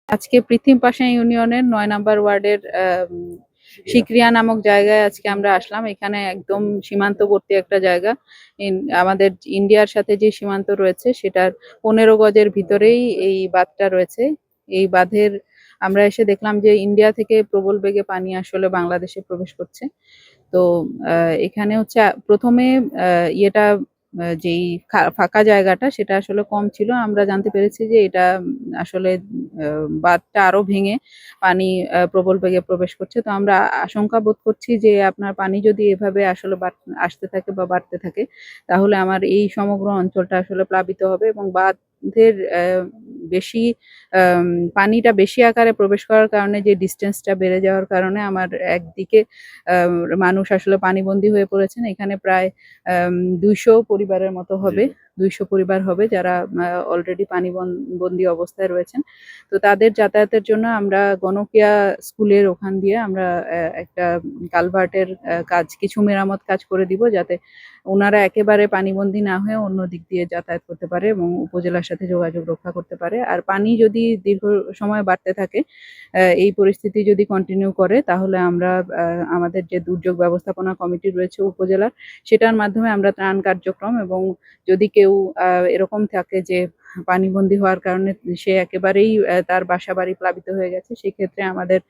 আজকে পৃথিম পাশা ইউনিয়নের ৯ নাম্বার ওয়ার্ডের শিকরিয়া নামক জায়গায় আজকে আমরা আসলাম। এখানে একদম সীমান্তবর্তী একটা জায়গা। আমাদের ইন্ডিয়ার সাথে যে সীমান্ত রয়েছে সেটার ১৫ গজের ভিতরেই এই বাঁধটা রয়েছে। এই বাঁধের আমরা এসে দেখলাম যে ইন্ডিয়া থেকে প্রবল বেগে পানি আসলে বাংলাদেশে প্রবেশ করছে। তো এখানে হচ্ছে প্রথমে ইয়েটা যেই ফাঁকা জায়গাটা সেটা আসলে কম ছিল। আমরা জানতে পেরেছি যে এটা আসলে বাঁধটা আরো ভেঙে পানি প্রবল বেগে প্রবেশ করছে। তো আমরা আশঙ্কা বোধ করছি যে আপনার পানি যদি এভাবে আসলে আসতে থাকে বা বাড়তে থাকে, তাহলে আমার এই সমগ্র অঞ্চলটা আসলে প্লাবিত হবে এবং বাঁধের বেশি আম পানিটা বেশি আকারে প্রবেশ করার কারণে যে ডিসট্যান্সটা বেড়ে যাওয়ার কারণে আমার একদিকে আ মানুষ আসলে পানিবন্দী হয়ে পড়েছেন। এখানে প্রায় ২০০ পরিবারের মতো হবে। ২০০ পরিবার হবে যারা অলরেডি বন্দী অবস্থায় রয়েছেন। তো তাদের যাতায়াতের জন্য আমরা গণকিয়া স্কুলের ওখান দিয়ে আমরা একটা কালভার্টের কিছু মেরামত কাজ করে দিব, যাতে উনারা একেবারে পানিবন্দী না হয়ে অন্য দিক দিয়ে যাতায়াত করতে পারে এবং উপজেলার সাথে যোগাযোগ রক্ষা করতে পারে। আর পানি যদি দীর্ঘ সময় বাড়তে থাকে, এই পরিস্থিতি যদি কন্টিনিউ করে, তাহলে আমরা আমাদের যে দুর্যোগ ব্যবস্থাপনা কমিটি রয়েছে উপজেলার, সেটার মাধ্যমে আমরা ত্রাণ কার্যক্রম এবং যদি কেউ এরকম থাকে যে পানিবন্দী হওয়ার কারণে সে একেবারেই তার বাসাবাড়ি প্লাবিত হয়ে গেছে, সেক্ষেত্রে আমাদের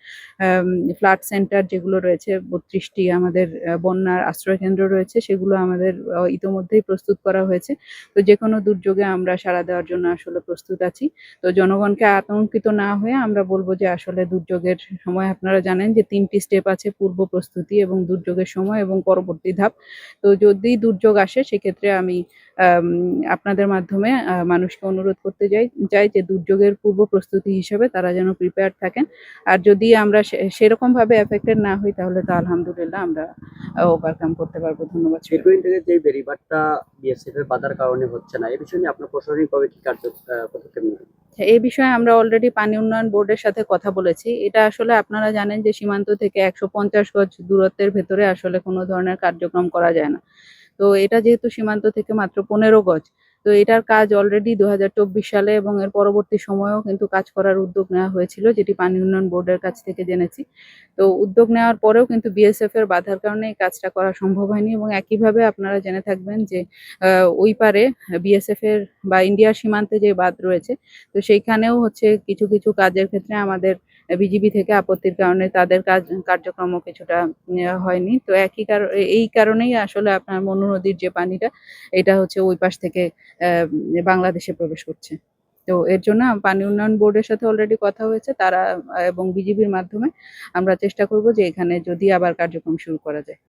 ফ্লাড সেন্টার যেগুলো রয়েছে ৩২ টি আমাদের বন্যার আশ্রয়কেন্দ্র রয়েছে, সেগুলো আমাদের ইতোমধ্যেই প্রস্তুত করা হয়েছে। তো যেকোনো দুর্যোগে আমরা সাড়া দেওয়ার জন্য আসলে প্রস্তুত আছি। তো জনগণকে আতঙ্কিত না হয়ে আমরা বলব যে আসলে দুর্যোগের সময় আপনারা জানেন যে ৩ টি স্টেপ আছে: পূর্ব প্রস্তুতি এবং দুর্যোগের সময় এবং পরবর্তী ধাপ। তো যদি দুর্যোগ আসে, সেক্ষেত্রে আমি আপনাদের মাধ্যমে মানুষকে অনুরোধ করতে চাই যে দুর্যোগের পূর্ব প্রস্তুতি হিসেবে তারা যেন প্রিপেয়ার্ড থাকেন। আর যদি আমরা সেরকমভাবে এফেক্টেড না হই, তাহলে তো আলহামদুলিল্লাহ আমরা ওভারকাম করতে পারবো। ধন্যবাদ। বিটুইন থেকে যে বেড়িবাঁধটা বিএসএফ এর বাধার কারণে হচ্ছে না, এই বিষয় নিয়ে আপনার প্রশাসনিকভাবে কি পদক্ষেপ নেবেন? এই বিষয়ে আমরা অলরেডি পানি উন্নয়ন বোর্ডের সাথে কথা বলেছি। এটা আসলে আপনারা জানেন যে সীমান্ত থেকে ১৫০ গজ দূরত্বের ভেতরে আসলে কোনো ধরনের কার্যক্রম করা যায় না। তো এটা যেহেতু সীমান্ত থেকে মাত্র ১৫ গজ, তো এটার কাজ অলরেডি ২০২৪ সালে এবং এর পরবর্তী সময়েও কিন্তু কাজ করার উদ্যোগ নেওয়া হয়েছিল, যেটি পানি উন্নয়ন বোর্ডের কাছ থেকে জেনেছি। তো উদ্যোগ নেওয়ার পরেও কিন্তু বিএসএফ এর বাধার কারণে এই কাজটা করা সম্ভব হয়নি এবং একইভাবে আপনারা জেনে থাকবেন যে ওই পারে বিএসএফ এর বা ইন্ডিয়ার সীমান্তে যে বাঁধ রয়েছে, তো সেইখানেও হচ্ছে কিছু কাজের ক্ষেত্রে আমাদের বিজিবি থেকে আপত্তির কারণে তাদের কার্যক্রমও কিছুটা হয়নি। তো এই কারণেই আসলে আপনার মনু নদীর যে পানিটা, এটা হচ্ছে ওই পাশ থেকে বাংলাদেশে প্রবেশ করছে। তো এর জন্য পানি উন্নয়ন বোর্ডের সাথে অলরেডি কথা হয়েছে। তারা এবং বিজিবির মাধ্যমে আমরা চেষ্টা করব যে এখানে যদি আবার কার্যক্রম শুরু করা যায়।